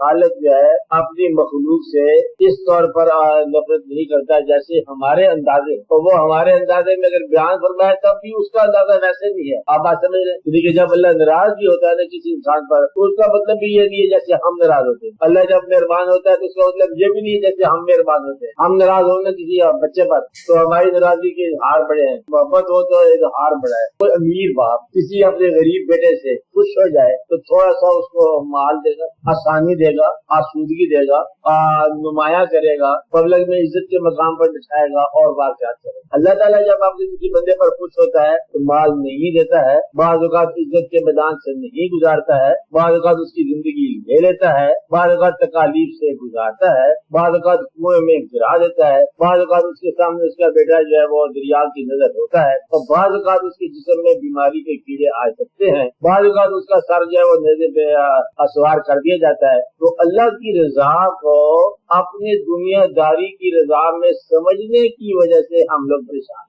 خالق جو ہے اپنی مخلوق سے اس طور پر نفرت نہیں کرتا جیسے ہمارے اندازے، تو وہ ہمارے اندازے میں اگر بیان فرمائے تب بھی اس کا اندازہ ویسے نہیں ہے۔ آپ بات سمجھ رہے ہیں کہ جب اللہ ناراض بھی ہوتا ہے نا کسی انسان پر تو اس کا مطلب بھی یہ نہیں ہے جیسے ہم ناراض ہوتے ہیں۔ اللہ جب مہربان ہوتا ہے تو اس کا مطلب یہ بھی نہیں ہے جیسے ہم مہربان ہوتے ہیں۔ ہم ناراض ہونا کسی بچے پر تو ہماری ناراضگی کے اظہار بڑے ہیں، محبت ہو تو اظہار بڑا ہے۔ کوئی امیر باپ کسی اپنے غریب بیٹے سے خوش ہو جائے تو تھوڑا سا اس کو مال دے گا، آسانی دے گا، آسودگی دے گا، نمایاں کرے گا، پبلک میں عزت کے مقام پر بٹھائے گا اور واقعات کرے گا۔ اللہ تعالیٰ جب اپنے کسی بندے پر خوش ہوتا ہے تو مال نہیں دیتا ہے، بعض اوقات عزت کے میدان سے نہیں گزارتا ہے، بعض اوقات اس کی زندگی لے لیتا ہے، بعض اوقات تکالیف سے گزارتا ہے، بعض اوقات کنویں میں گرا دیتا ہے، بعض اوقات اس کے سامنے اس کا بیٹا جو ہے وہ دریا کی نظر ہوتا ہے، اور بعض اوقات اس کے جسم میں بیماری کے کیڑے آ سکتے ہیں، بعض اوقات اس کا سر جو ہے وہ نیزے پہ اسوار کر دیا جاتا ہے۔ تو اللہ کی رضا کو اپنی دنیا داری کی رضا میں سمجھنے کی وجہ سے ہم لوگ پریشان